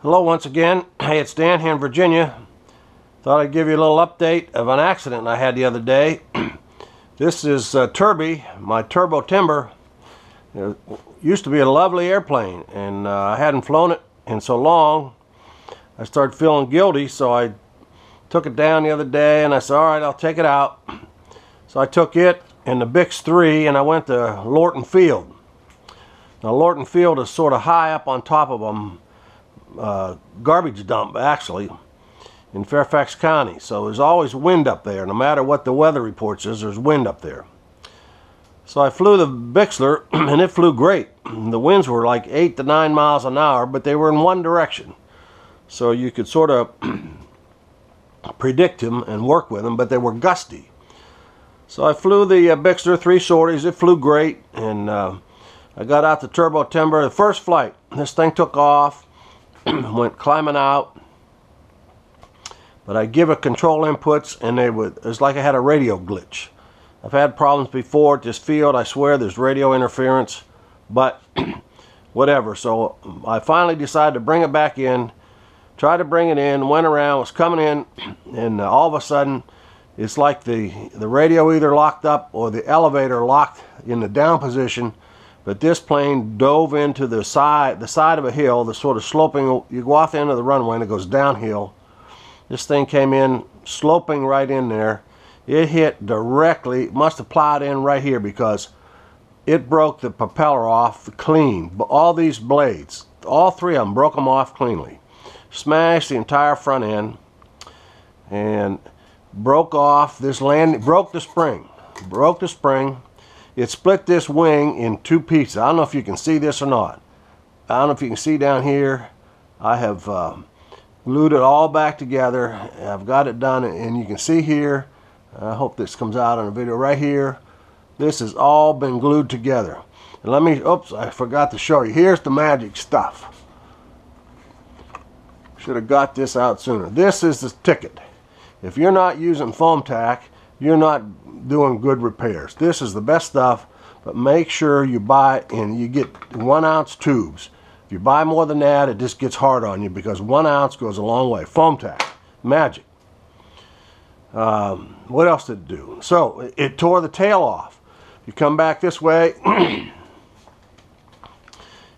Hello once again. Hey, it's Dan here in Virginia. Thought I'd give you a little update of an accident I had the other day. This is Turby, my turbo timber. It used to be a lovely airplane, and I hadn't flown it in so long. I started feeling guilty, so I took it down the other day, and I said, all right, I'll take it out. So I took it and the Bix 3, and I went to Lorton Field. Now, Lorton Field is sort of high up on top of them. Garbage dump actually in Fairfax County, so there's always wind up there. No matter what the weather report says, there's wind up there. So I flew the Bixler and it flew great. The winds were like 8 to 9 miles an hour, but they were in one direction, so you could sort of predict them and work with them, but they were gusty. So I flew the Bixler 3 sorties. It flew great, and I got out the turbo timber. The first flight, this thing took off, went climbing out, but I give it control inputs and it's like I had a radio glitch. I've had problems before at this field. I swear there's radio interference, but whatever. So I finally decided to bring it back in, tried to bring it in, went around, was coming in, and all of a sudden it's like the radio either locked up or the elevator locked in the down position. But this plane dove into the side of a hill, the sort of sloping. You go off the end of the runway and it goes downhill. This thing came in sloping right in there. It hit directly, must have plowed in right here because it broke the propeller off clean. But all these blades, all three of them, broke them off cleanly. Smashed the entire front end and broke off this landing, broke the spring. It split this wing in two pieces. I don't know if you can see this or not. I don't know if you can see down here. I have glued it all back together. I've got it done, and you can see here. I hope this comes out on a video right here. This has all been glued together. And let me, oops, I forgot to show you. Here's the magic stuff. Should have got this out sooner. This is the ticket. If you're not using foam tack, you're not doing good repairs. This is the best stuff, but make sure you buy, and you get 1 ounce tubes. If you buy more than that, it just gets hard on you because 1 ounce goes a long way. Foam tack, magic. What else did it do? So it tore the tail off. You come back this way.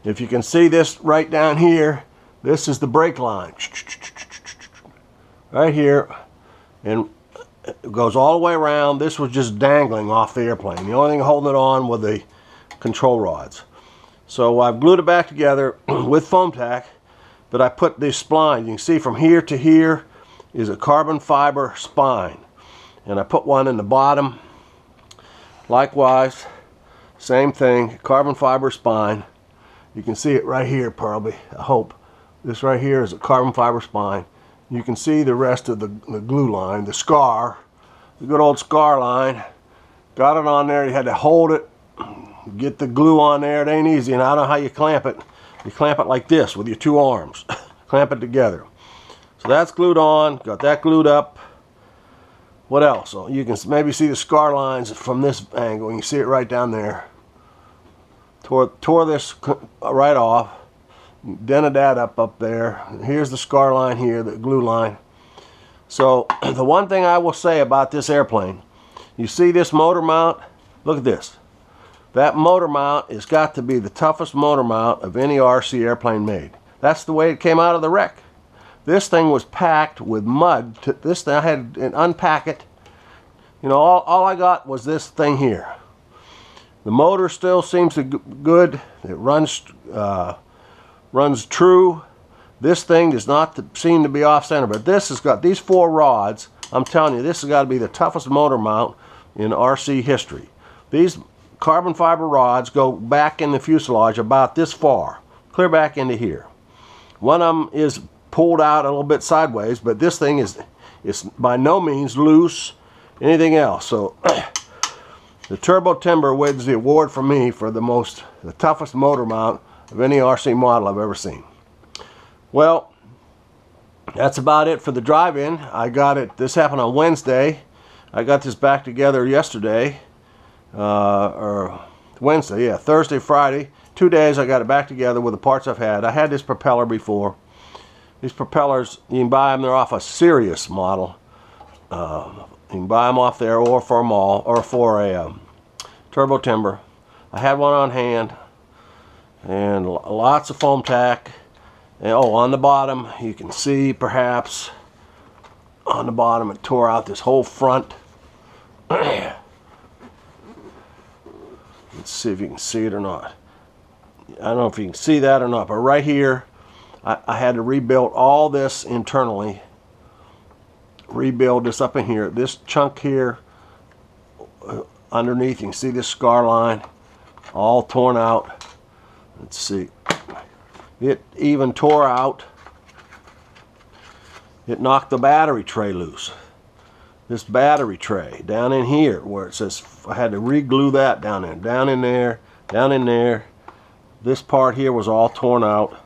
If you can see this right down here, this is the brake line. Right here. And it goes all the way around. This was just dangling off the airplane. The only thing holding it on were the control rods. So I've glued it back together with foam tack, but I put this spline. You can see from here to here is a carbon fiber spine. And I put one in the bottom. Likewise, same thing, carbon fiber spine. You can see it right here probably, I hope. This right here is a carbon fiber spine. You can see the rest of the glue line, the scar, the good old scar line. Got it on there. You had to hold it, get the glue on there. It ain't easy, and I don't know how you clamp it. You clamp it like this with your 2 arms. Clamp it together. So that's glued on. Got that glued up. What else? So you can maybe see the scar lines from this angle. You can see it right down there. Tore this right off. Dented that up there. Here's the scar line here, the glue line. So the one thing I will say about this airplane, you see this motor mount? Look at this. That motor mount has got to be the toughest motor mount of any RC airplane made. That's the way it came out of the wreck. This thing was packed with mud. This thing, I had to unpack it. You know, all I got was this thing here. The motor still seems good. It runs true. This thing does not seem to be off center, but this has got these 4 rods. I'm telling you, this has got to be the toughest motor mount in RC history. These carbon fiber rods go back in the fuselage about this far, clear back into here. One of them is pulled out a little bit sideways, but this thing is by no means loose, anything else. So the turbo timber wins the award for me for the toughest motor mount of any RC model I've ever seen. Well, that's about it for the drive-in. I got it, this happened on Wednesday. I got this back together yesterday, or Wednesday, yeah, Thursday, Friday. 2 days I got it back together with the parts I've had. I had this propeller before. These propellers, you can buy them. They're off a Sirius model. You can buy them off there, or for a mall, or for a turbo timber. I had one on hand, and lots of foam tack. And, oh, on the bottom, you can see perhaps on the bottom it tore out this whole front. Let's see if you can see it or not. I don't know if you can see that or not, but right here, I had to rebuild all this internally. Rebuild this up in here. This chunk here, underneath, you can see this scar line, all torn out. Let's see. It even tore out. It knocked the battery tray loose. This battery tray down in here, where it says, I had to re-glue that down in there, down in there. This part here was all torn out.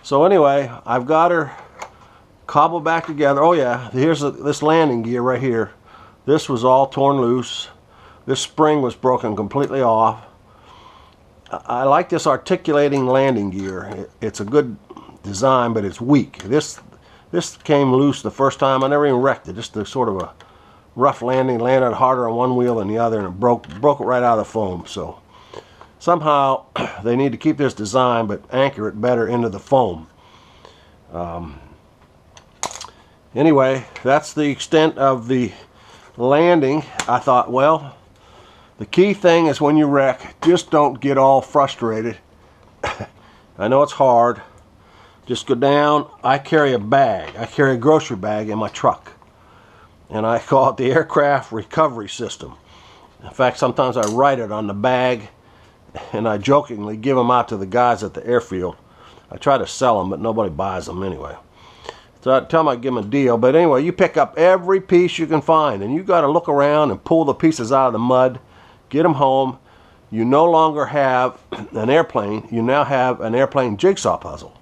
So anyway, I've got her cobbled back together. Oh yeah, here's this landing gear right here. This was all torn loose. This spring was broken completely off. I like this articulating landing gear. It's a good design, but it's weak. This came loose the first time. I never even wrecked it. Just a sort of a rough landing. Landed harder on one wheel than the other, and it broke it right out of the foam. So somehow they need to keep this design, but anchor it better into the foam. Anyway, that's the extent of the landing. I thought, well, the key thing is when you wreck, just don't get all frustrated. I know it's hard. Just go down. I carry a bag. I carry a grocery bag in my truck. And I call it the aircraft recovery system. In fact, sometimes I write it on the bag, and I jokingly give them out to the guys at the airfield. I try to sell them, but nobody buys them anyway. So I tell them I give them a deal. But anyway, you pick up every piece you can find, and you got to look around and pull the pieces out of the mud. Get them home. You no longer have an airplane. You now have an airplane jigsaw puzzle.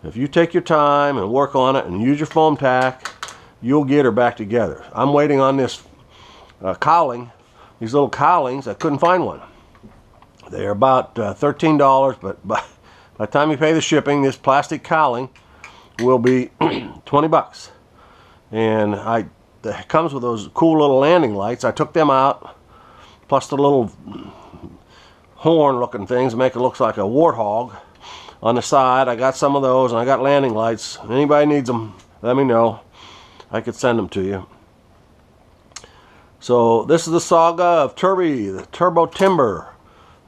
If you take your time and work on it and use your foam tack, you'll get her back together. I'm waiting on this cowling. These little cowlings, I couldn't find one. They're about $13, but by the time you pay the shipping, this plastic cowling will be 20 bucks. And it comes with those cool little landing lights. I took them out, plus the little horn looking things make it look like a warthog on the side. I got some of those, and I got landing lights. If anybody needs them, let me know. I could send them to you. So this is the saga of Turby, the turbo timber.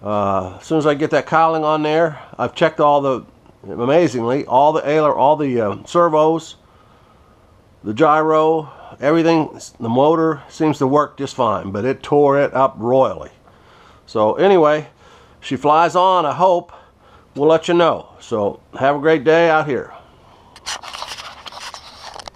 As soon as I get that cowling on there, I've checked amazingly, all the servos, the gyro, everything. The motor seems to work just fine, but it tore it up royally. So anyway, she flies on, I hope. We'll let you know. So have a great day out here.